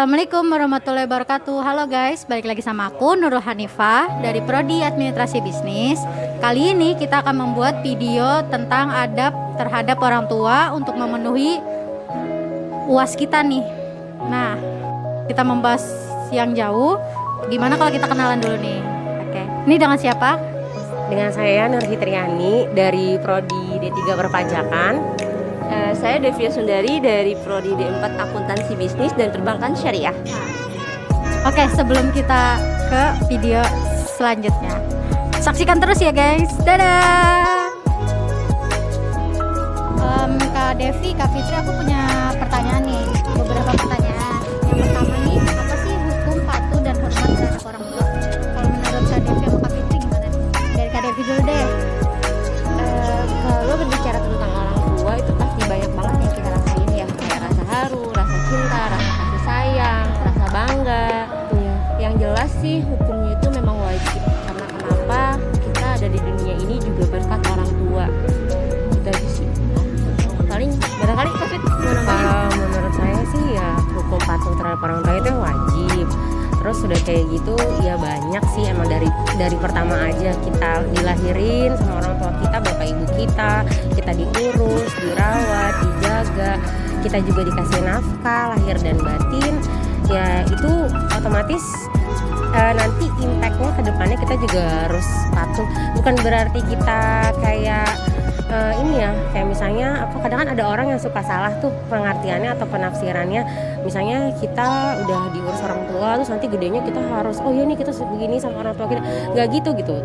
Assalamualaikum warahmatullahi wabarakatuh. Halo guys, balik lagi sama aku Nurul Hanifah dari Prodi Administrasi Bisnis. Kali ini kita akan membuat video tentang adab terhadap orang tua untuk memenuhi UAS kita nih. Nah, kita membahas yang jauh. Gimana kalau kita kenalan dulu nih? Oke. Ini dengan siapa? Dengan saya Nur Fitriani dari Prodi D3 Perpajakan. Saya Devia Sundari dari Prodi D4 Akuntansi Bisnis dan Perbankan Syariah. Oke, sebelum kita ke video selanjutnya, saksikan terus ya guys. Dadah. Kak Devi, Kak Fitri, aku punya pertanyaan nih, beberapa pertanyaan. Yang pertama nih, apa sih hukum patuh dan hormat terhadap orang tua? Kalau menurut Kak Devi sama Kak Fitri gimana nih? Dari Kak Devi dulu deh. Kalau berbicara tentang orang tua itu pasti banyak banget yang kita rasain ya, kayak rasa haru, rasa cinta, rasa kasih sayang, rasa bangga. Yang jelas sih hukumnya itu memang wajib, karena kenapa kita ada di dunia ini juga berkat orang tua. Itu aja sih. Paling barangkali Covid Kalau menurut saya sih ya hukum patuh terhadap orang tua itu wajib. Terus sudah kayak gitu ya banyak sih emang dari pertama aja kita dilahirin sama orang tua kita, bapak ibu kita diurus, dirawat, dijaga, kita juga dikasih nafkah lahir dan batin. Ya itu otomatis nanti impactnya ke depannya kita juga harus patuh. Bukan berarti kita kayak ini ya, kayak misalnya apa, kadang kan ada orang yang suka salah tuh pengertiannya atau penafsirannya. Misalnya kita udah diurus orang tua terus nanti gedenya kita harus oh iya nih kita begini sama orang tua kita. Nggak gitu.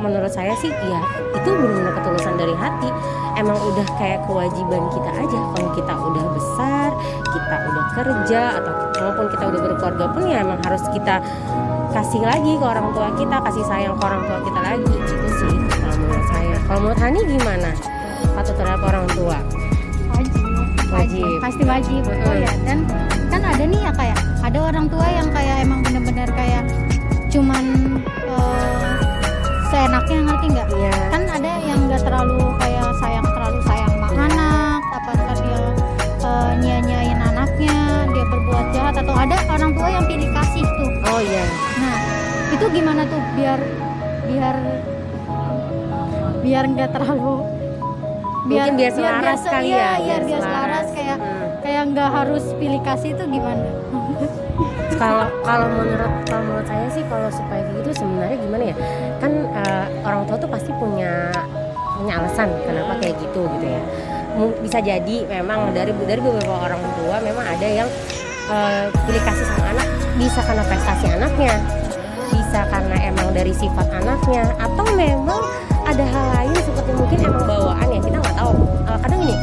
Menurut saya sih ya itu benar-benar ketulusan dari hati. Emang udah kayak kewajiban kita aja. Kalau kita udah besar, kita udah kerja atau maupun kita udah berkeluarga pun ya emang harus kita kasih lagi ke orang tua kita, kasih sayang ke orang tua kita lagi. Gitu sih kalau menurut saya. Kalau menurut Hani gimana? Patuh terhadap orang tua? Wajib. Pasti wajib. Oh ya, dan kan ada nih ya kayak ada orang tua yang kayak emang bener-bener kayak cuman seenaknya, ngerti nggak? Iya. Kan ada yang nggak terlalu sayang sama anak, apa ntar dia nyia-nyiain anaknya, dia berbuat jahat, atau ada orang tua yang pilih kasih tuh. Oh iya. Nah, itu gimana tuh biar nggak terlalu Mungkin biar selaras biasa, kali iya, ya, iya, biar selaras kayak nggak harus pilih kasih itu gimana? Kalau menurut saya sih kalau supaya gitu sebenarnya gimana ya, kan orang tua tuh pasti punya alasan kenapa kayak gitu ya. Bisa jadi memang dari beberapa orang tua memang ada yang pilih kasih sama anak, bisa karena prestasi anaknya, bisa karena emang dari sifat anaknya, atau memang ada hal lain seperti mungkin emang bawaan ya, kita nggak tahu. Kadang gini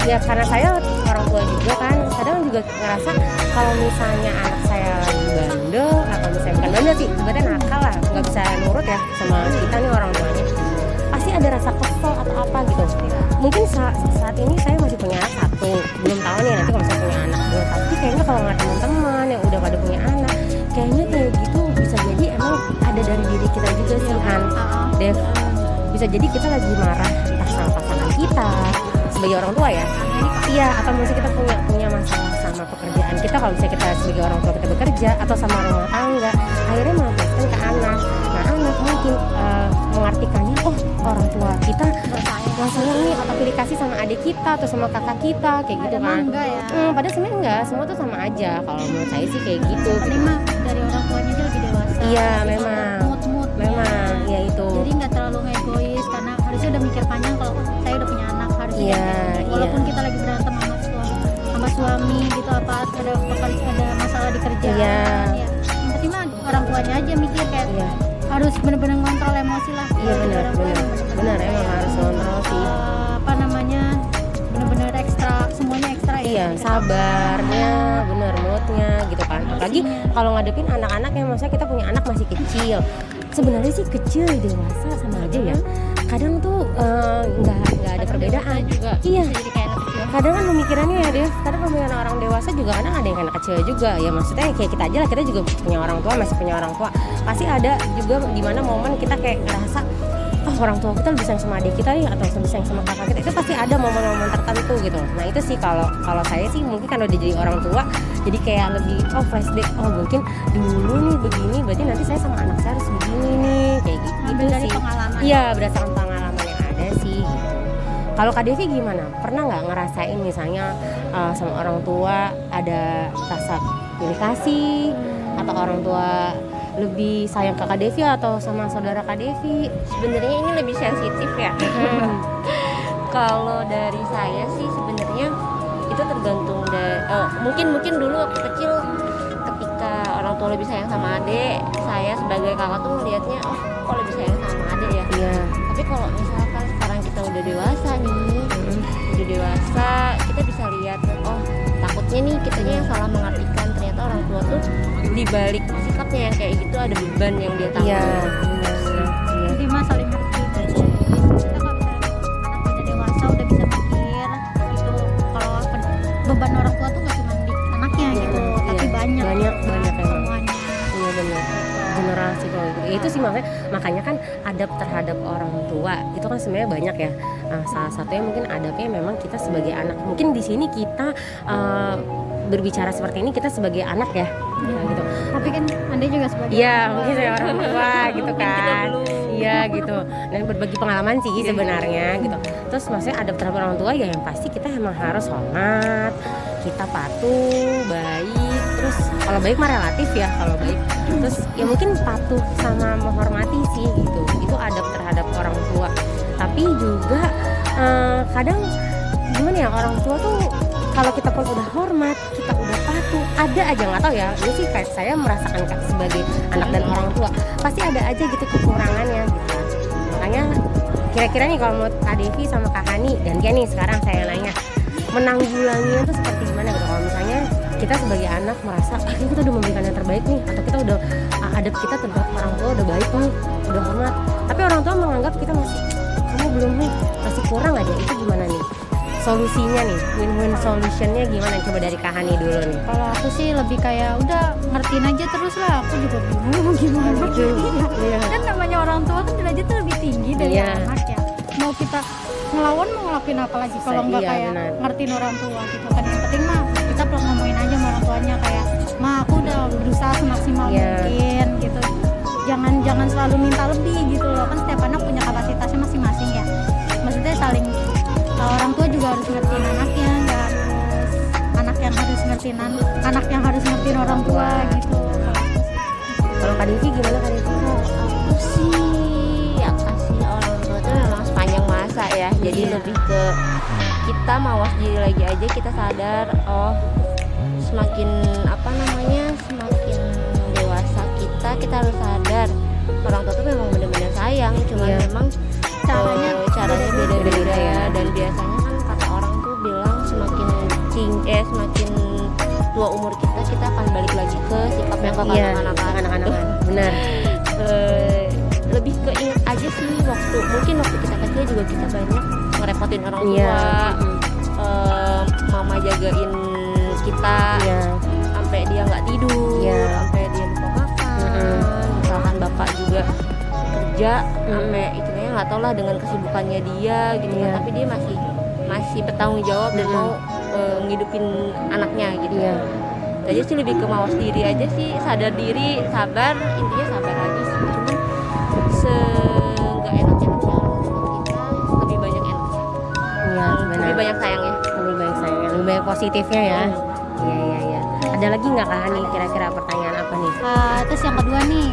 ya, karena saya orang tua juga kan, kadang juga ngerasa kalau misalnya anak saya lagi bandel atau misalnya bukan bandel sih, sebenarnya nakal lah, nggak bisa nurut ya sama kita nih orang tuanya, pasti ada rasa kesel atau apa gitu. Mungkin saat ini saya masih punya anak satu, belum tahu nih nanti kalau saya punya anak dua, tapi kayaknya kalau ngeliat teman-teman yang udah pada punya anak, kayaknya kayak gitu bisa jadi emang ada dari diri kita juga sih, Dev. Bisa jadi kita lagi marah entah sama pasangan kita sebagai orang tua ya, iya, atau misalnya kita punya masalah sama pekerjaan kita, kalau misalnya kita sebagai orang tua kita bekerja, atau sama rumah tangga, akhirnya melampiaskan ke anak. Nah anak mungkin mengartikannya oh orang tua kita sayang nih atau pilih kasih sama adik kita atau sama kakak kita kayak gitu kan. Enggak ya. Padahal sebenarnya enggak, semua tuh sama aja kalau menurut saya sih kayak gitu. Paling mah dari orang tuanya dia lebih dewasa. Iya lebih memang. mood Memang ya itu. Jadi nggak terlalu egois karena harusnya udah mikir panjang kalau saya udah punya anak harusnya. Iya, Walaupun kita lagi berantem sama suami gitu, apa ada masalah di kerjaan. Iya. Ya. Yang penting mah orang tuanya aja mikir kayak harus bener-bener ngontrol emosi lah. Iya benar emang harus ngontrol sih. Apa namanya, bener-bener ekstra, semuanya ekstra ya. Iya, sabarnya, bener, moodnya gitu kan. Apalagi kalau ngadepin anak-anak yang maksudnya kita punya anak masih kecil. Sebenarnya sih kecil dewasa sama aja ya. Kadang tuh nggak ada perbedaan juga. Iya. Jadi kayak anak kecil. Kadang kan pemikirannya ya Dev, kadang pemikiran orang dewasa juga kadang ada yang anak kecil juga. Ya maksudnya kayak kita aja lah, kita juga punya orang tua, masih punya orang tua. Pasti ada juga dimana momen kita kayak ngerasa oh orang tua kita lebih sayang sama adik kita nih atau lebih sayang sama kakak kita. Itu pasti ada momen-momen tertentu gitu. Nah itu sih kalau saya sih mungkin kan udah jadi orang tua, Jadi kayak lebih flashback, mungkin dulu nih begini, berarti nanti saya sama anak saya harus begini nih, kayak gitu Ambil dari sih. pengalaman. Iya, berdasarkan pengalaman yang ada sih gitu. Kalau Kak Devi gimana? Pernah nggak ngerasain misalnya sama orang tua ada rasa pilih kasih, atau orang tua lebih sayang ke Kak Devi atau sama saudara Kak Devi? Sebenarnya ini lebih sensitif ya. Kalau dari saya sih sebenarnya itu tergantung dari mungkin dulu waktu kecil ketika orang tua lebih sayang sama adik, saya sebagai kakak tuh ngelihatnya kok lebih sayang sama adik ya. Iya. Tapi kalau misalkan sekarang kita udah dewasa nih, udah dewasa, kita bisa lihat takutnya nih kitanya yang salah mengartikan, ternyata orang tua tuh di balik sikapnya yang kayak gitu ada beban yang dia tanggung. Iya. Iya. Jadi mas saling ngerti. Kita kalau misalnya anak udah dewasa udah bisa mikir itu kalau beban orang tua tuh nggak cuma di anaknya gitu, tapi banyak banyak emang. semuanya. Iya benar, generasi kalau gitu. Ya, itu sih makanya kan adab terhadap orang tua itu kan sebenarnya banyak ya. Salah satunya mungkin adabnya memang kita sebagai anak. Mungkin di sini kita berbicara seperti ini kita sebagai anak ya, gitu. Tapi kan anda juga sebagai Iya, orang tua. mungkin saya orang tua gitu kan. Iya gitu. Dan berbagi pengalaman sih sebenarnya gitu. Terus maksudnya adab terhadap orang tua ya yang pasti kita emang harus hormat, kita patuh, baik. Terus kalau baik mah relatif ya, kalau baik. Terus ya mungkin patuh sama menghormati sih gitu. Itu adab terhadap orang tua. Tapi juga kadang gimana ya, orang tua tuh kalau kita pun udah hormat, kita udah patuh, ada aja nggak tahu ya. Ini sih kayak saya merasakan sebagai anak dan orang tua, pasti ada aja gitu kekurangannya gitu. Makanya kira-kira nih kalau menurut Kak Devi sama Kak Hani dan dia nih sekarang saya nanya, menanggulanginya tuh seperti gimana gitu? Kalau misalnya kita sebagai anak merasa kita udah memberikan yang terbaik nih, atau kita udah adab kita terhadap orang tua udah baik nih, udah hormat, tapi orang tua menganggap kita masih kamu belum nih, masih kurang aja, itu gimana nih? Solusinya nih, win-win solutionnya gimana? Coba dari Kak Hani dulu nih. Kalau aku sih lebih kayak udah ngertiin aja terus lah. Aku juga bingung mau gimana. Iya. Kan namanya orang tua kan derajatnya lebih tinggi dari Iya. anak ya. Mau kita ngelawan mau ngelakuin apa lagi kalau nggak Iya, kayak benar. ngertiin orang tua gitu kan. Yang penting mah kita perlu ngomongin aja sama orang tuanya kayak, "Ma, aku udah berusaha semaksimal Iya. mungkin gitu." Jangan selalu minta lebih gitu loh. Kan setiap anak punya kapasitasnya masing-masing ya. Maksudnya saling orang tua juga harus ngertiin anaknya, nggak harus anak yang harus ngertiin orang tua gitu. Kalau Kak Devi gimana Kak Devi? Aku sih ya kasih orang tua tuh memang sepanjang masa ya. Jadi lebih ke kita mawas diri lagi aja, kita sadar semakin semakin dewasa kita harus sadar orang tua tuh memang benar-benar sayang, cuman Iya. memang caranya beda-beda ya. Dan biasanya kan kata orang tuh bilang semakin tua umur kita akan balik lagi ke sikap yang kekanak-kanakan. Anak-anak benar. Lebih keinget aja sih mungkin waktu kita kecil juga kita banyak ngerepotin orang tua. Mama jagain kita sampai dia nggak tidur, sampai dia lupa makan. Misalkan bapak juga kerja sampai istilahnya nggak tau lah dengan kesibukannya dia gitu kan, tapi dia masih bertanggung jawab dan mau ngidupin anaknya gitu. Jadi sih lebih ke mawas diri aja sih, sadar diri, sabar, intinya sabar aja sih. Cuman nggak enaknya orang tua kita lebih banyak enaknya, lebih banyak sayangnya, lebih banyak positifnya ya. Iya. Ada lagi nggak Kak Hani kira-kira pertanyaan apa nih? Terus yang kedua nih,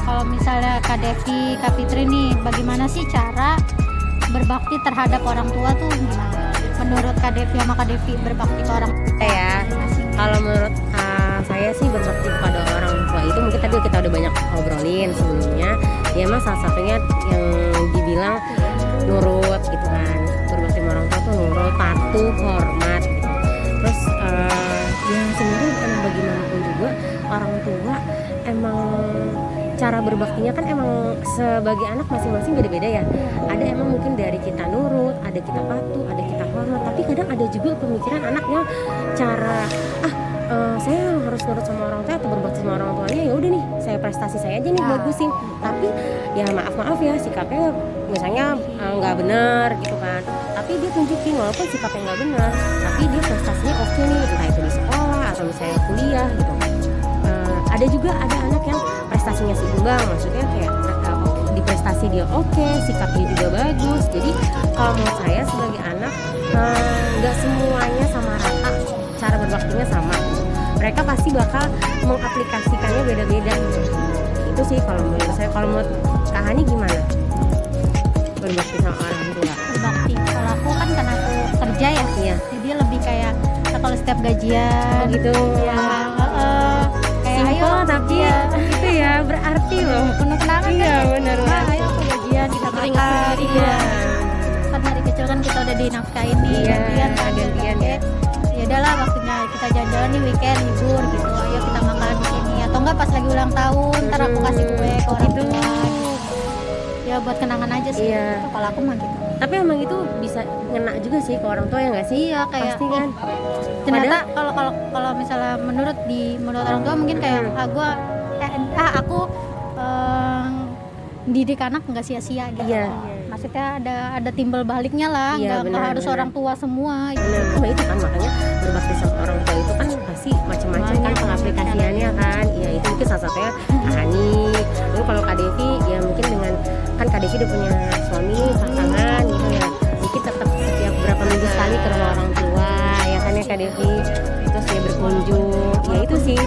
kalau misalnya Kak Devi, Kak Fitri nih, bagaimana sih cara berbakti terhadap orang tua tuh gimana? Menurut Kak Devi sama Kak Devi berbakti ke orang tua Ya, kalau menurut saya sih berbakti kepada orang tua itu mungkin tadi kita udah banyak ngobrolin sebelumnya. Ya emang salah satunya yang dibilang nurut gitu kan. Berbakti sama orang tua tuh nurut, patuh, hormat gitu. Terus ya sebenarnya emang bagaimanapun juga orang tua emang cara berbaktinya kan emang sebagai anak masing-masing beda-beda ya. Ada emang mungkin dari kita nurut, ada kita patuh, ada kita hormat, tapi kadang ada juga pemikiran anak yang cara saya harus nurut sama orang tua atau berbakti sama orang tuanya, ya udah nih saya prestasi saya aja nih bagusin. Tapi ya maaf ya sikapnya misalnya nggak benar gitu kan, tapi dia tunjukin walaupun sikapnya nggak benar, tapi dia prestasinya oke nih, entah itu di sekolah atau misalnya kuliah gitu. Ada juga ada anak yang prestasinya seimbang, maksudnya kayak di prestasi dia oke, sikapnya juga bagus. Jadi kalau menurut saya sebagai anak nggak semuanya sama rata, cara berbaktinya sama. Mereka pasti bakal mengaplikasikannya beda-beda. Itu sih kalau menurut saya. Kalau menurut Kak Hani gimana? Berbakti sama orang tua. Berbakti. Kalau aku kan karena aku kerja ya, Iya. jadi lebih kayak kalau setiap gajian Gitu. ya kayak Simpel ayo tapi itu ya berarti loh. penuh kenangan Iya kan. benar. Nah, ayo aku gajian kita makan. Iya. Kan dari kecil kan kita udah dinafkain nih, Iya, gantian kan, gantian ya. ya udahlah waktunya kita jalan-jalan nih weekend libur gitu, ayo kita makan di sini atau enggak pas lagi ulang tahun ntar aku kasih kue ke orang Gitu. tua ya buat kenangan aja sih. Iya. Itu kalau aku mah gitu. Tapi emang itu bisa ngena juga sih ke orang tua ya nggak sih? Iya kayak Pasti kan. ternyata kalau misalnya menurut orang tua mungkin kayak aku didik anak nggak sia-sia gitu. Iya. Maksudnya ada timbal baliknya lah, Iya, nggak benar, harus benar. orang tua semua gitu. Bener. Nah, itu kan makanya berbakti sama orang tua itu kan pasti macam-macam kan Banyak. pengaplikasiannya kan. Ya itu mungkin salah satunya Kak Hani. Lalu kalau Kak Devi ya mungkin dengan kan Kak Devi udah punya suami pasangan gitu ya. Mungkin tetap setiap berapa minggu sekali ke rumah orang tua ya kan ya Kak Devi. Terus dia berkunjung. Ya itu sih.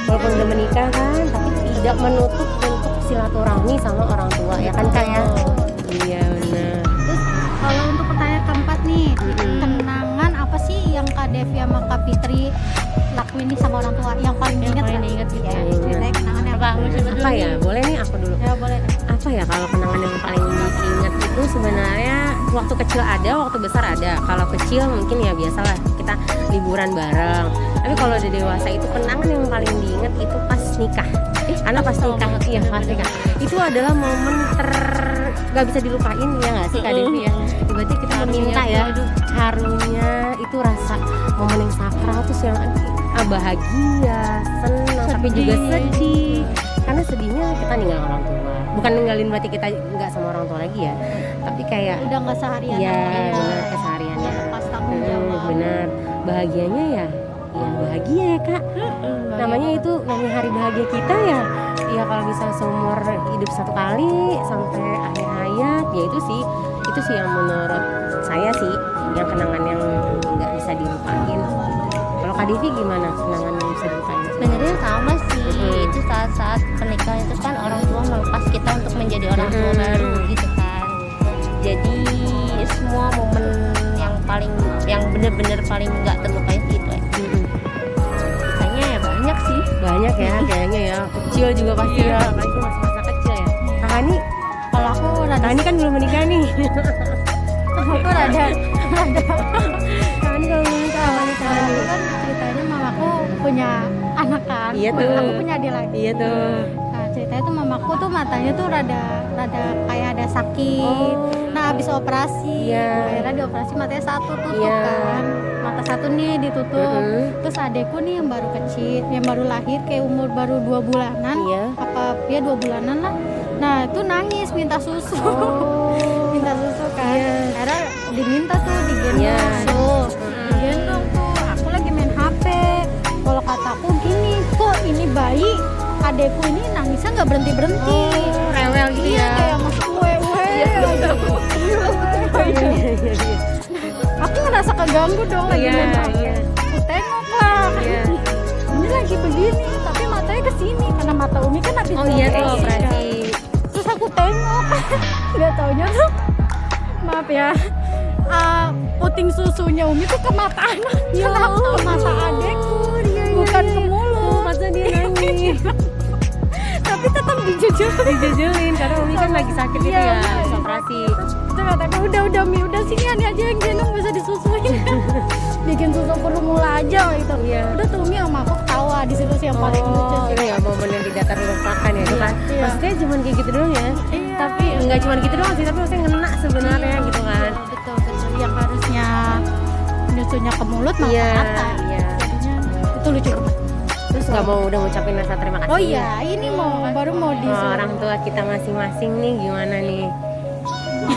Walaupun udah menikah kan, tapi tidak menutup untuk silaturahmi sama orang tua ya kan Kak ya. Iya benar. Terus kalau untuk pertanyaan keempat nih, Mm-mm. kenangan apa sih yang Kak Devi sama Kak Fitri lakuin nih sama orang tua yang paling diinget paling lah? diinget gitu Ya, ya. ceritanya kenangan apa? Apa ya? Boleh nih aku dulu. Ya boleh. Apa ya kalau kenangan yang paling diingat itu sebenarnya waktu kecil ada, waktu besar ada. Kalau kecil mungkin ya biasalah kita liburan bareng. Tapi kalau udah dewasa itu kenangan yang paling diingat itu pas nikah. Karena pas nikah, iya pas nikah. Itu adalah momen nggak bisa dilupain ya nggak sih Kak Devi ya. Berarti kita meminta ya, harunya itu rasa momen yang sakral terus yang bahagia, senang, tapi juga sedih. Karena sedihnya kita ninggalin orang tua. Bukan ninggalin berarti kita nggak sama orang tua lagi ya. Tapi kayak Udah nggak seharian. iya ya. benar kesehariannya. Lepas tanggung jawab. Benar. Bahagianya ya bahagia ya Kak. Namanya itu namanya hari bahagia kita ya. Ya kalau bisa seumur hidup satu kali sampai akhir hayat ya itu sih yang menurut saya sih yang kenangan yang nggak bisa dilupain. Kalau Kak Devi gimana kenangan yang bisa dilupain? Sebenarnya sama sih, itu saat-saat pernikahan itu kan orang tua melepas kita untuk menjadi orang tua baru gitu kan. Jadi semua momen yang bener-bener paling nggak terlupain gitu ya. Sisanya ya banyak sih. Banyak ya kayaknya ya. Kecil juga pasti ya. Apalagi masa-masa kecil ya. Kak Hani, Kalau aku Kak Hani kan belum menikah nih. aku rada Kak Hani kalau belum menikah apa nih Kak kalau Hani? aku kan ceritanya mamaku punya anak kan. Iya tuh. Aku punya adik lagi. Iya tuh. Nah ceritanya tuh mamaku tuh matanya tuh rada kayak ada sakit. Nah habis operasi, Iya. akhirnya dioperasi matanya satu tutup Iya. kan. Mata satu nih ditutup. Terus adekku nih yang baru kecil, yang baru lahir kayak umur baru 2 bulanan. Iya. Apa ya 2 bulanan lah. Nah itu nangis minta susu. Minta susu kan. Iya. Akhirnya diminta tuh digendong. Iya. Tuh, digendong tuh. Aku lagi main HP. Kalau kataku gini, kok ini bayi adekku ini nangisnya nggak berhenti. Rewel gitu Iya, ya. kayak masuk wewe. Iya. Aku ngerasa keganggu dong lagi Iya, main HP. iya. Aku tengok lah. Iya. Ini lagi begini, tapi matanya ke sini karena mata Umi kan habis Oh iya tuh dioperasi. operasi. Terus aku tengok, nggak taunya tuh, maaf ya, puting susunya Umi tuh ke mata anak, kenapa ke mata adekku, bukan ke mulut. Masa dia nangis. Tapi tetap dijejelin. Dijejelin karena Umi kan lagi sakit gitu Iya, ya, iya. habis operasi. Terus kataku udah Mi, udah sini Ani aja yang gendong bisa disusuin. Bikin susu formula aja gitu. Iya. Udah tuh Umi sama aku ketawa di situ sih yang paling lucu sih. Itu ya momen yang tidak terlupakan ya itu kan. Iya. Maksudnya cuma kayak gitu doang ya. Iya. Tapi enggak cuma gitu doang sih, tapi maksudnya ngena sebenarnya gitu kan. Betul yang harusnya nyusunya ke mulut malah Iya, ke mata. iya. Jadinya itu lucu banget. Terus nggak mau udah ngucapin rasa terima kasih. Oh iya, ini baru mau Oh, disuruh. orang tua kita masing-masing nih gimana nih?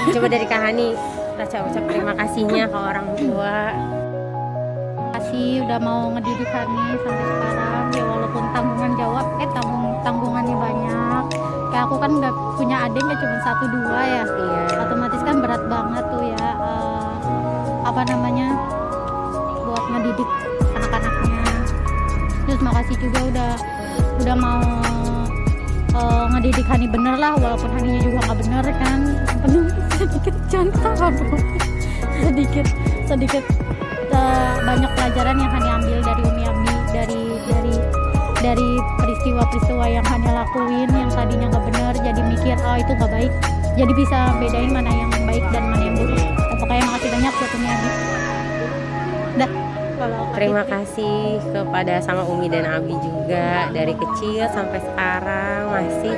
Coba dari Kak Hani, rasa ucap terima kasihnya ke orang tua. Kasih kasih udah mau ngedidik Hani sampai sekarang ya, walaupun tanggungannya banyak. Kayak aku kan nggak punya adik, nggak cuma 1-2 ya. Iya. Otomatis kan berat banget tuh ya, apa namanya, buat ngedidik anak-anaknya. Terus makasih juga udah mau ngedidik Hani bener lah, walaupun Haninya juga nggak bener kan. Yang penting sedikit contoh, aduh. sedikit banyak pelajaran yang Hani ambil dari Umi Abi, dari peristiwa-peristiwa yang Hani lakuin yang tadinya nggak bener, jadi mikir oh itu nggak baik, jadi bisa bedain mana yang baik dan mana yang buruk. Pokoknya makasih banyak buat Umi Abi. Dah. Terima kasih kepada sama Umi dan Abi juga, dari kecil sampai sekarang masih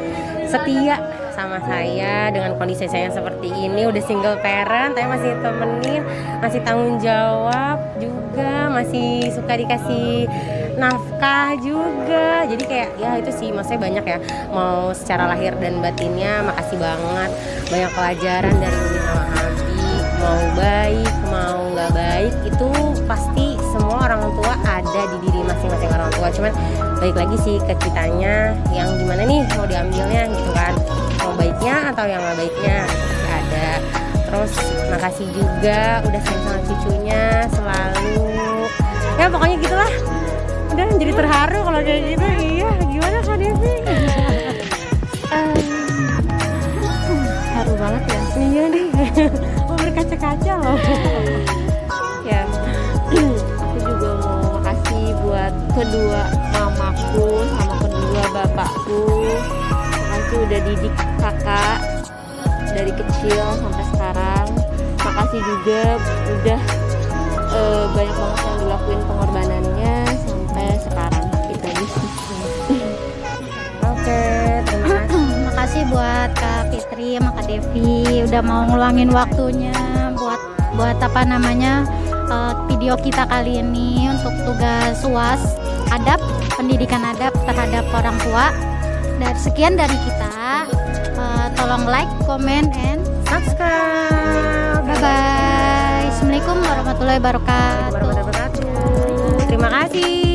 setia sama saya dengan kondisi saya yang seperti ini. Udah single parent tapi masih temenin, masih tanggung jawab juga, masih suka dikasih nafkah juga. Jadi kayak ya itu sih, maksudnya banyak ya, mau secara lahir dan batinnya makasih banget. Banyak pelajaran dari Umi sama Abi, mau baik mau nggak baik itu pasti semua orang tua ada di diri masing-masing orang tua. Cuman balik lagi sih ke kitanya yang gimana nih mau diambilnya gitu kan, mau baiknya atau yang nggak baiknya pasti ada. Terus makasih juga udah sayang sama cucunya selalu, ya pokoknya gitulah. Udah jadi terharu kalau kayak gitu. Iya, gimana Kak Devi? Haru banget ya. Iya nih, mau berkaca-kaca loh. Ya, aku juga mau makasih buat kedua mamaku sama kedua bapakku. Makasih udah didik kakak dari kecil sampai sekarang. Makasih juga udah banyak banget yang dilakuin pengorbanannya sampai sekarang. Itu aja sih. Oke, terima kasih. Makasih buat Kak Fitri sama Kak Devi udah mau ngeluangin waktunya buat apa namanya, video kita kali ini untuk tugas UAS adab, pendidikan adab terhadap orang tua. Dan sekian dari kita, tolong like, comment, and Subscribe. bye bye. Assalamualaikum warahmatullahi wabarakatuh. Terima kasih.